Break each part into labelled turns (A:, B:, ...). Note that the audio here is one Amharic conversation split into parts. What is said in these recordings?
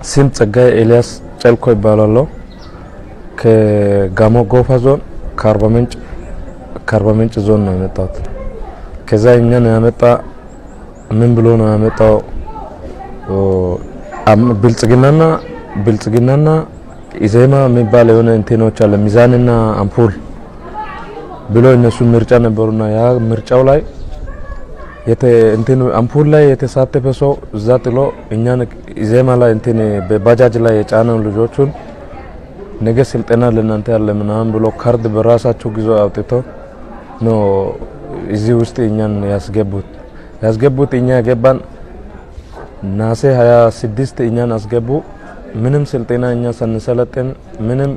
A: ስም ጸጋዬ ኤልያስ ጨልኮ ይባላል። ከጋሞ ጎፋ ዞን ከአርባ ምንጭ ዞን ነው የመጣሁት። ከዛ እኛን ያመጣ ምን ብሎ ነው ያመጣው? ብልጽግናና ኢዜማ የሚባል የሆነ እንትኖች አለ ሚዛንና አምፖል ብሎ እነሱ ምርጫ ነበሩና ያ ምርጫው ላይ አምፖል ላይ የተሳተፈ ሰው እዛ ጥሎ እኛን ኢዜማ ላይ በባጃጅ ላይ የጫነው ልጆቹን ነገ ስልጣን ለእናንተ ያለ ምናምን ብሎ ካርድ በራሳቸው ጊዜ አውጥቶ ነው እዚህ ውስጥ እኛን ያስገቡት። እኛ ገባን ናሴ 26 እኛን አስገቡ። ምንም ስልጣን እኛ ሳንሰለጥን ምንም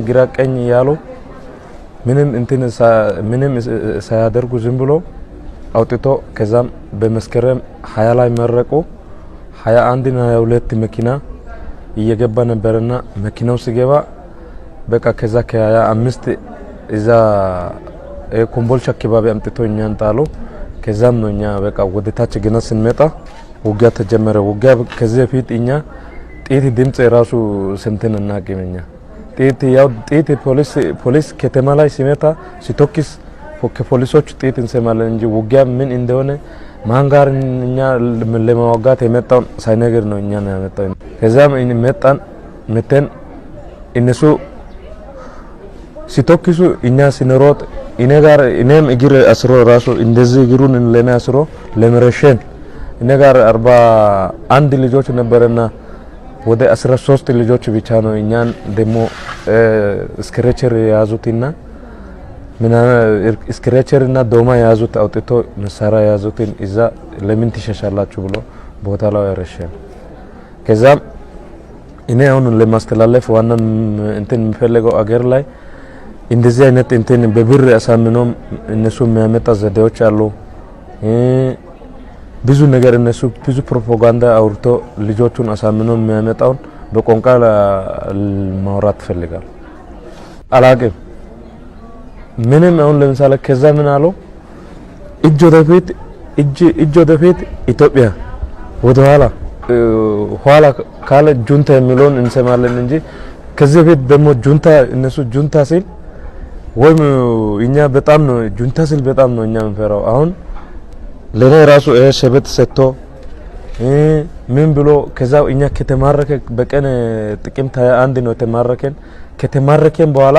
A: ግራቀኝ ያሉ ምንም ሳያደርጉ ዝም ብሎ አውጥቶ ከዛም በመስከረም 20 ላይ መረቁ። 21 እና 22 መኪና እየገባ ነበርና መኪናው ሲገባ በቃ ከዛ ከ25 እዛ ኮምቦልቻ አካባቢ አምጥቶ እኛን ጣሉ። ከዛም ነው እኛ በቃ ወደ ታች ገና ስንመጣ ውጊያ ተጀመረ። ውጊያ ከዚህ በፊት እኛ ጥይት ድምጽ ራሱ ስንትን እናገኘኛ ጥይት ፖሊስ ከተማ ላይ ሲመታ ሲተኩስ ከፖሊሶች ጥይት እንሰማለን እንጂ ውጊያ ምን እንደሆነ ማን ጋር እኛ ለማዋጋት የመጣው ሳይነገር ነው እኛ ነው ያመጣው። ከዛም መተን እነሱ ሲተኩሱ እኛ ሲኖሮት እኔም እግር አስሮ ራሱ እንደዚህ እግሩን ለኔ አስሮ ለመረሸን እኔ ጋር 41 ልጆች ነበርና ወደ 13 ልጆች ብቻ ነው እኛን ደሞ ስክሬቸር ያዙትና ስክሬቸርና ዶማ ያዙት አውጥቶ መሳሪያ ያዙትን እዛ ለምን ትሸሻላችሁ ብሎ ቦታ ላይ ያረሸን። ከዛም እኔ አሁን ለማስተላለፍ ዋና የሚፈልገው አገር ላይ እንደዚህ አይነት በብር አሳምነው እነሱ የሚያመጣ ዘዴዎች አሉ። ብዙ ነገር እነሱ ብዙ ፕሮፓጋንዳ አውርቶ ልጆቹን አሳምነው የሚያመጣውን በቋንቋ ማውራት ፈልጋል አላቅም። ምንም አሁን ለምሳሌ ከዛ ምን አለው እጅ ወደፊት ኢትዮጵያ ወደ ኋላ ካለ ጁንታ የሚለውን እንሰማለን እንጂ ከዚህ በፊት ደግሞ እነሱ ጁንታ ሲል ወይም እኛ በጣም ነው ጁንታ ሲል በጣም ነው እኛ የምንፈራው። አሁን ለኔ ራሱ ሸበጥ ሰጥቶ ምን ብሎ ከዛው እኛ ከተማረከ በቀን ጥቅምት 21 ነው ከተማረከን በኋላ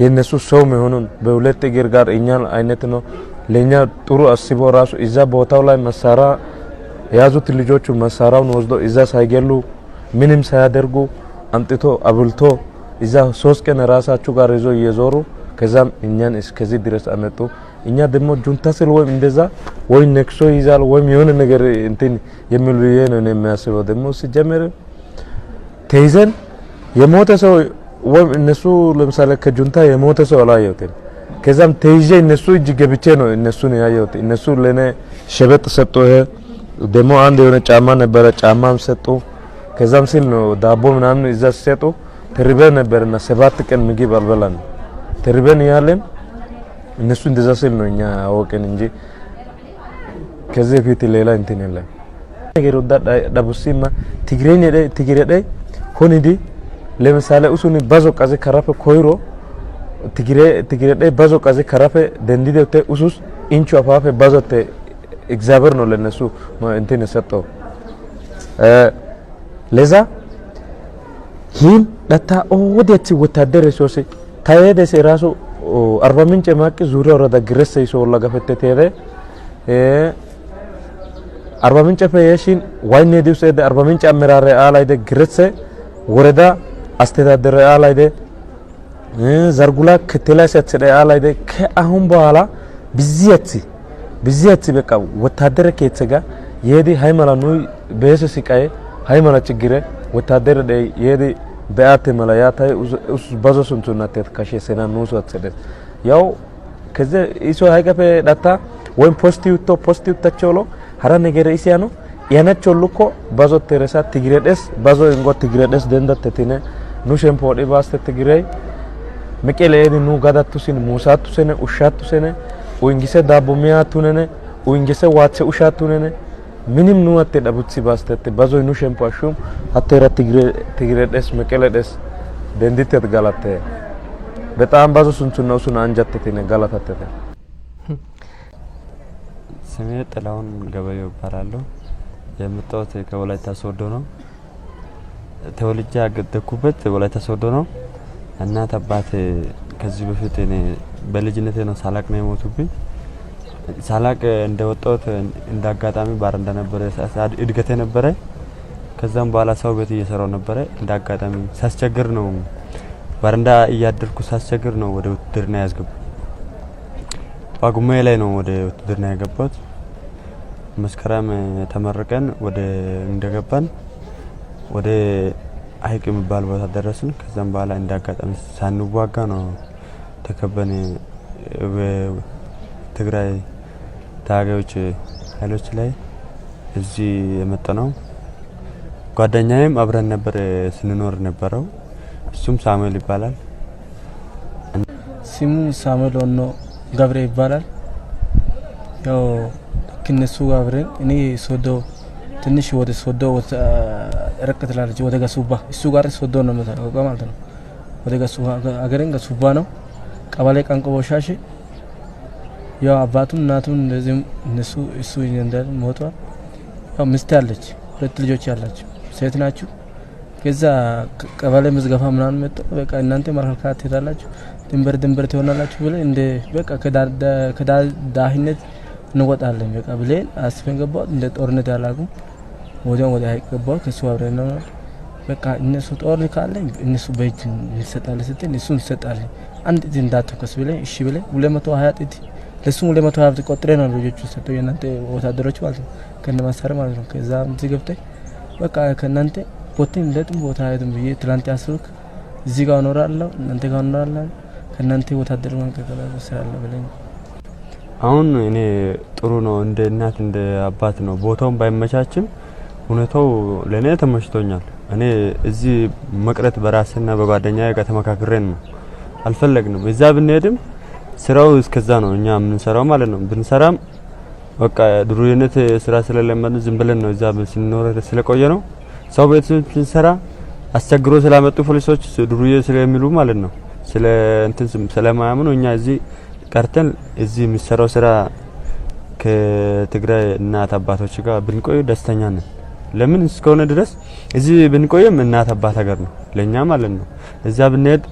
A: የነሱ ሰው መሆኑን በሁለት እግር ጋር እኛን አይነት ነው ለኛ ጥሩ አስቦ ራሱ እዛ ቦታው ላይ መሳሪያ ያዙት ልጆቹ መሳሪያውን ወስዶ እዛ ሳይገሉ ምንም ሳያደርጉ አምጥቶ አብልቶ እዛ 3 ቀን ራሳቸው ጋር ይዞ እየዞሩ ከዛም እኛን እስከዚህ ድረስ አመጡ። እኛ ደግሞ ጁንታ ስል ወይም እንደዛ ወይ ነክሶ ይዛል ወይም የሆነ ነገር የሚሉ ነው የሚያስበው። ደግሞ ሲጀመር ተይዘን የሞተ ሰው ወይም እነሱ ለምሳሌ ከጁንታ የሞተ ሰው አላየሁትም። ከዛም ተይዤ እነሱ እጅ ገብቼ ነው እነሱን ያየሁት። እነሱ ለኔ ሸበጥ ሰጡ። ደግሞ አንድ የሆነ ጫማ ነበረ ጫማም ሰጡ። ከዛም ሲል ነው ዳቦ ምናምን እዛ ሲሰጡ ተርበን ነበርና 7 ቀን ምግብ አልበላን ተርበን ያለን እነሱ እንደዛ ሲል ነው እኛ አወቀን እንጂ ከዚህ በፊት ሌላ የለም። ነገር ዳቡሲማ ትግሬ ሆኒዲ ለምሳሌ እሱን ባዞ ቀዘ ከራፈ ኮይሮ ትግሬ ባዞ ቀዘ ከራፈ ደንዲደውተ እሱስ ኢንቹ አፋፈ ባዞተ እግዚአብሔር ነው ለነሱ ሰጠው። ለዛ ይህን ለታ ወደት ወታደር ሶሴ ታየደስ ራሱ 40 ምንጭ ማቅ ዙሪያ ወረዳ ግረስ ይሶ ለጋፈተ ተረ 40 ምንጭ ፈየሽን ዋይኔ ዲውስ 40 ምንጭ አመራረ አላይደ ግረስ ወረዳ አስተዳደረ አላይደ ዘርጉላ ከተላሰ ተደ አላይደ ከአሁን በኋላ ብዚያት በቃ ወታደር ከየተጋ የዲ ሃይማኖት ነው በየሰስቃይ ሃይማኖት ችግረ ወታደር የዲ በአት መላያታይ ኡስ ባዞስንቱና ተካሽ ሰና ኑስ ወተደ ያው ከዘ ኢሶ ሃይቀፈ ዳታ ወይም ፖስቲው ተቸሎ ሀራ ነገር ኢሲያኖ ያነቾልኮ ባዞ ተረሳ ትግሬደስ ባዞ እንጎ ትግሬደስ ደንደተተነ ኑ ሸምፖ ዲባስተ ትግሬይ መቀሌኒ ኑ ጋዳቱሲን ሙሳቱሰነ ኡሻቱሰነ ወንጊሰ ዳቦሚያቱነነ ወንጊሰ ዋቸ ኡሻቱነነ ምንም ነው አትደቡት ሲባስተት ባዞይ ነው ሸምፓሹም አትራ ትግሬደስ መቀለደስ ደንዲት ተጋላተ በጣም ባዞ ሱንሱና ሱና አንጃተተ ነጋላታተ
B: ስሜ ጥላውን ገበየው ይባላል የምጣውት ከወላይታ ሶዶ ነው ተወልጄ ያገደኩበት ወላይታ ሶዶ ነው እናት አባቴ ከዚህ በፊት እኔ በልጅነቴ ነው ሳላቅ ነው የሞቱብኝ ሳላቅ እንደወጣሁት እንዳጋጣሚ ባር እንደነበረ እድገቴ ነበረ ከዛም በኋላ ሰው ቤት እየሰራው ነበረ እንዳጋጣሚ ሳስቸግር ነው ባርንዳ እያደርኩ ሳስቸግር ነው ወደ ውትድርና ያስገቡ ባጉሜ ላይ ነው ወደ ውትድርና ያገባሁት መስከረም ተመረቀን ወደ እንደገባን ወደ አይቅ የሚባል ቦታ ደረስን ከዛም በኋላ እንዳጋጣሚ ሳንዋጋ ነው ተከበነ በትግራይ ታጋዮች ኃይሎች ላይ እዚህ የመጣነው ጓደኛዬም አብረን ነበር ስንኖር ነበረው እሱም ሳሙኤል ይባላል
C: ስሙ ሳሙኤል ነው ገብሬ ይባላል ያው ከነሱ አብረን እኔ ሶዶ ትንሽ ወደ ሶዶ ረከትላለች ወደ ገሱባ እሱ ጋር ሶዶ ነው መታወቀው ማለት ነው ወደ ገሱባ አገረን ገሱባ ነው ቀበሌ ቀንቆቦሻሽ ያው አባቱም እናቱም እንደዚህ እነሱ እሱ እንደል ሞቷል ያው ሚስት አለች ሁለት ልጆች ያላቸው ሴት ናቸው ከዛ ቀበሌ መዝገፋ ምናምን መጣ በቃ እናንተ ማርካት ትሄዳላችሁ ድንበር ትሆናላችሁ ብለ እንደ በቃ ከዳህነት እንወጣለን በቃ ብለን አስፈን ገባው እንደ ጦርነት ያላቁ ወደ ሀይቅ ገባው ከሱ አብረን ነው በቃ እነሱ ጦር ካለ እነሱ በእጅ እንሰጣለን ስትል እሱን እንሰጣለን አንድ እዚህ እንዳትከስ ብለ እሺ ብለ 220 ጥት ለሱም 220 ቆጥረን ነው ልጆቹ ሰጠው የናንተ ወታደሮች ማለት ነው ከነማሰር ማለት ነው ከዛ እዚህ ገብተህ በቃ ከናንተ ቦቴን ለጥም ቦታ አይደም ብዬ ትላንት ያስሩክ እዚህ ጋር ኖራለሁ እናንተ ጋር ኖራለሁ ከናንተ ወታደር መንከከላ ሰራለ ብለኝ
B: አሁን እኔ ጥሩ ነው እንደ እናት እንደ አባት ነው ቦታውን ባይመቻችም ሁኔታው ለኔ ተመችቶኛል እኔ እዚህ መቅረት በራስና በጓደኛዬ ጋር ተመካክረን ነው አልፈለግንም እዛ ብንሄድም ስራው እስከዛ ነው እኛ ምን ሰራው ማለት ነው ብንሰራም በቃ ድሩየነት ስራ ስለለመን ዝም ብለን ነው እዛ ስንኖር ስለቆየ ነው ሰው ቤት ስንሰራ አስቸግሮ ስላመጡ ፖሊሶች ድሩየ ስለሚሉ ማለት ነው ስለ እንትን ስለማያምኑ እኛ እዚህ ቀርተን እዚህ የሚሰራው ስራ ከትግራይ እናት አባቶች ጋር ብንቆይ ደስተኛ ነን ለምን እስከሆነ ድረስ እዚህ ብንቆይም እናት አባት ሀገር ነው ለኛ ማለት ነው እዛ ብንሄድ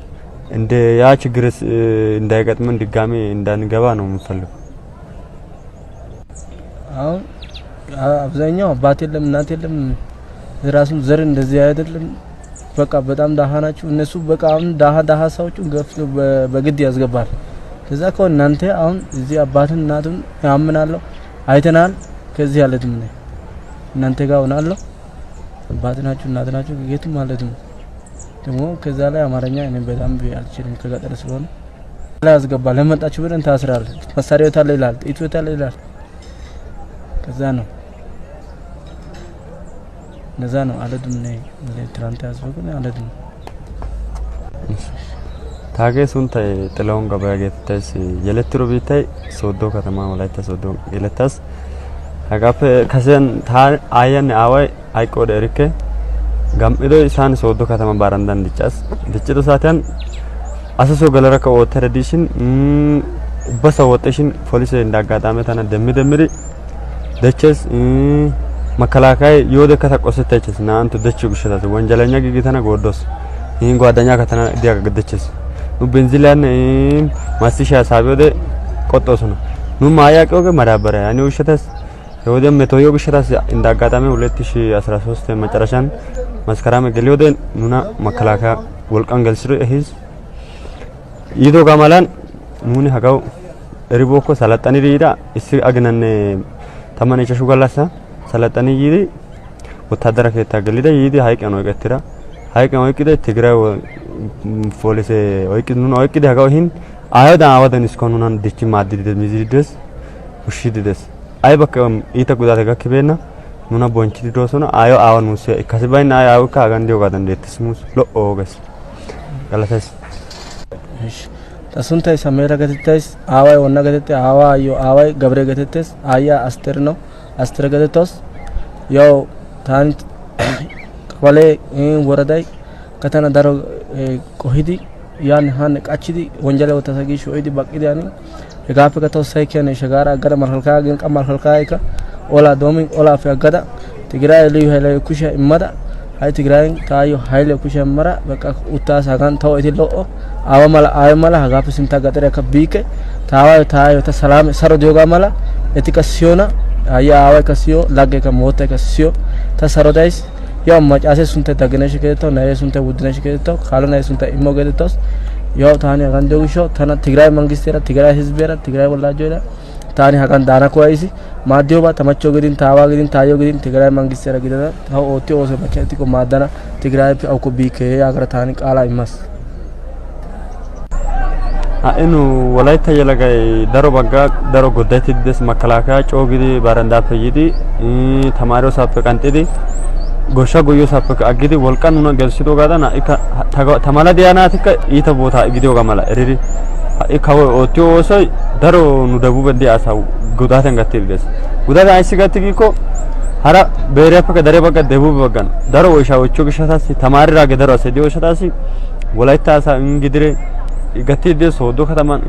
B: እንደ ያ ችግር እንዳይገጥመን ድጋሜ እንዳንገባ ነው የምንፈልገው
C: አሁን አብዛኛው አባት የለም እናት የለም ራሱ ዘር እንደዚህ አይደለም በቃ በጣም ዳሃ ናቸው እነሱ በቃ አሁን ዳሃ ሰዎቹ ገፍ በግድ ያስገባል ከዛ ከሆነ እናንተ አሁን እዚህ አባትን እናቱን ያምናለሁ አይተናል ከዚህ ያለድም ነው እናንተ ጋር ሆናለሁ አባትናችሁ እናትናችሁ የትም ማለት ነው ደግሞ ከዛ ላይ አማርኛ እኔ በጣም አልችልም ከገጠር ስለሆነ ላይ ያስገባል ለመጣችሁ ብለን ታስራል መሳሪያው ታለ ይላል ጥይቱ ታለ ይላል ከዛ ነው ነዛ ነው አለድም ነው ለትራንት ያስፈቅነ አለድም
B: ታገሱን ጥላውን ገበያገተስ የለትሮ ቤታይ ሶዶ ከተማ ወላይታ ሶዶ የለታስ አጋፈ ከሰን አያን አዋይ አይቆደ ሪከ ጋምዶ ኢሳን ሶዶ ከተማ ባራንዳን ዲጫስ ዲጭዶ ሳታን አሰሶ ገለረከ ወተረዲሽን በሰወጠሽን ፖሊስ እንዳጋጣመ ታና ደምደምሪ ደቸስ መከላካይ ይወደ ከተቆሰተችስ ናንተ ደች ጉሽታት ወንጀለኛ ግግተና ጎዶስ ይሄን ጓደኛ ከተና ዲያገደችስ ኑ ቤንዚላን ማስቲሻ ሳቢወደ ቆጦስ ነው ኑ ማያቀው ገመዳበረ ያኔ ውሽታስ ወደ መቶዮ ጉሽታስ እንዳጋጣመ 2013 መጨረሻን መስከረም ገሊወደ ኑና መከላካያ ወልቀን ገልስሩ እሂዝ ይዶ ጋማላን ሙኒ ሀጋው ሪቦኮ ሰላጣኒ ሪዳ እሲ አግነነ ተማነቸሹ ጋላሳ ሰላጣኒ ይዲ ወታደራ ከታገልida ይዲ ሃይቀ ነው ገትራ ሃይቀ ነው ይቅደ ትግራይ ፖሊስ ወይቅድ ነው ወይቅድ ሀጋው ይሄን አያዳ አወደን እስኮኑናን ድቺ ማድድ ሚዚድስ ውሽድስ አይ በቃም ይተጉዳተ ጋክበና ኑና ቦንቺ ዶሶና አዮ አወን ሙሴ ከስባይና አዮ ካጋንዲዮ ጋደን ደትስሙስ ሎኦገስ ጋላተስ
C: እሺ ተሱንታይ ሰሜራ ገተተስ አዋይ ወና ገተተ አዋዮ አዋይ ገብረ ገተተስ አያ አስተር ነው አስተር ገተተስ ያው ታንት ቀበሌ ወረዳይ ከተና ዳሮ ቆሂዲ ያን ሃን ቃቺዲ ወንጀል ወተሰጊ ሾይዲ ባቂዲ ያኒ ጋፍ ከተው ሳይከነ ሸጋራ አገረ ማልካ ግን ቀማል ፈልካይካ ኦላ ዶሚን ኦላ ፈገዳ ትግራይ ልዩ ኃይለ ኩሻ ይመዳ አይ ትግራይ ታዩ ኃይለ ኩሻ መራ በቃ ኡታሳ ጋን ታው እትሎ አወመላ ጋፍ ሲምታ ገጠረ ከቢከ ታዩ ተሰላም ሰሮ ዲዮጋ መላ እትከሲዮና አያ አወይ ከሲዮ ላገ ከሞተ ከሲዮ ተሰሮዳይስ ያው ማጫሴ ሱንተ ተገነሽ ከተው ናይ ሱንተ ውድነሽ ከተው ካሉና ሱንተ ኢሞገደተውስ ያው ታኒ አጋንደውሾ ተና ትግራይ መንግስቴራ ትግራይ ህዝቤራ ትግራይ ወላጆራ ታኒ አጋን ዳና ኮይሲ ማዲዮባ ተመቾ ግዲን ታዋ ግዲን ታዮ ግዲን ትግራይ መንግስቴራ ግዲና ታው ኦቲ ኦሰ በከቲኮ ማዳና ትግራይ አውኮ ቢከ አገረ ታኒ ቃላ ይማስ
B: አእኑ ወላይታ የለጋይ ዳሮ ባጋ ዳሮ ጎዳይቲ ደስ መከላካ ጮግዲ ባረንዳ ፈይዲ ተማሪው ሳፈ ቀንጥዲ ጎሻ ጎዮ ሳፈ አግዲ ወልቀን ነው ገልሲዶ ጋዳና ተማላ ዲያናቲከ ኢተ ቦታ ግዲዮ ጋማላ እሪሪ ኢካው ኦቲዮ ወሰይ ዳሮ ኑ ደቡብ እንዲ አሳው ጉዳተን ገትልደስ ጉዳታ አይሲ ገትጊኮ ሀራ በሪያ ፈከ ዳሬ ባጋ ደቡብ ባጋን ዳሮ ወሻዎቹ ግሻታሲ ተማሪ ራገ ዳሮ ሰዲዮ ሸታሲ ወላይታ አሳ እንግዲሬ ገትልደስ ሶዶ ከተማን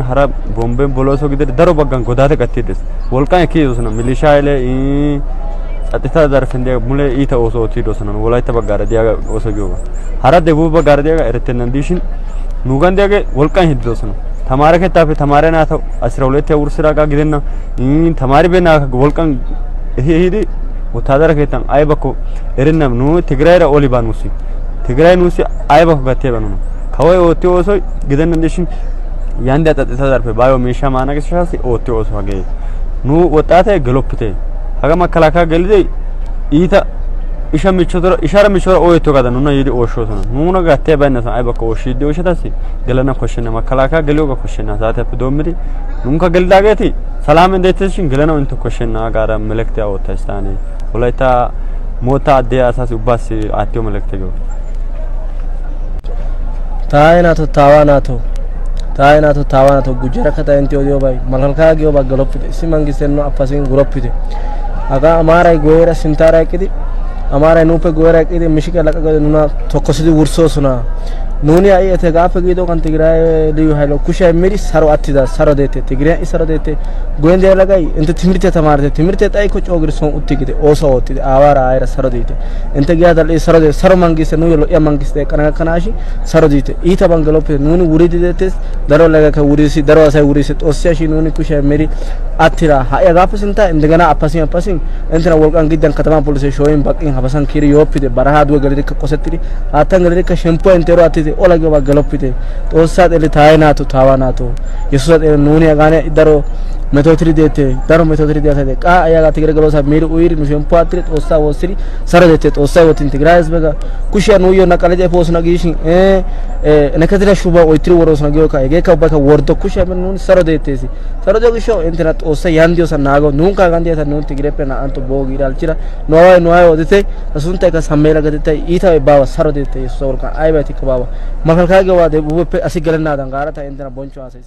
B: ሀራ ቦምቤን ቦሎሶ ግዲሬ ዳሮ ባጋን ጎዳተ ገትልደስ ወልቀን እኪዩስና ሚሊሻ አይለ ጸጥታ ዘርፍ እንደ ሙለ ኢተ ኦሶ ቲዶስ ነው ወላይታ በጋራ ዲያ ኦሶ ጆባ ሀራ ደቡብ በጋራ ዲያ እርተን እንዲሽን ኑጋን ዲያ ወልቃን ሂዶስ ነው ተማሪ ከታፈ ተማሪና ታው 12 ያውር ስራ ጋር ግደና ተማሪ በና ወልቃን ሄሄዲ ወታደር ከታን አይበኮ እርነም ኑ ትግራይ ራ ኦሊባኑሲ ትግራይ ኑሲ አይበኮ ገተበኑ ነው ከወይ ኦቲ ኦሶ ግደን እንዲሽን ያንዳ ጸጥታ ዘርፍ ባዮ ሜሻ ማናገሻሲ ኦቲ ኦሶ አገ ኑ ወጣተ ገሎፕቴ haga makalaka gelide ita ishara michora oyeto gada nuna yidi osho sono nuna gatte bayna sa ayba ko oshide oshatasi gelana koshena makalaka gelioga koshena zaate apdomiri nunka gelda geti salam endeteshin gelana into koshena gara melekte awtastani walaita mota de asas ubasi atyo melekte go taaynato gujera kata enti odio bay makalaka geo bagalopite simangisen no apasin guropite aga amara goera sintara kidi amara nupe goera kidi mishika laka nuna tokkosidi wurso suna nuni ay ete gafe gido kan tigray liyu haylo kusha miri saro attida saro dete tigray saro dete goende lagay ente timirte tay ko chogir son uttigide oso ottide awara ayra saro dete ente gyadal saro de saro mangise nu yolo ya mangiste kana kanashi saro dete ita bangalope nuni wuridi detes daro laga ka wurisi daro asay wurisi osyashi nuni kusha miri attira ha ya gafe sinta indegana apasin entra wolkan gidan katama police shoyin bakin habasan kiri yopide baraha duwe galide ka qosetiri atan galide ka shempo entero attide ola ge bagalopite tossat ele taaynato tawanato yesusat ele nuni agane daro metotri dete ka ayaga tigre galosa mir uiri nu shempo attire tossa wosiri sara dete tossa wotin tigrais bega kusha nu yo nakaleje posna gishin nekatira shuba oitri worosna ge ka ege ka baka wordo kusha men nuni sara dete gisho entra tossa yandio sa nago nunca gandia sa nun tigre pena anto bogi dalchira noay odite asunta ka sammela gadite ita baba sara dete yesus ka aybati ka baba makalka ge wade bupe asigalna dangara ta entra boncho asai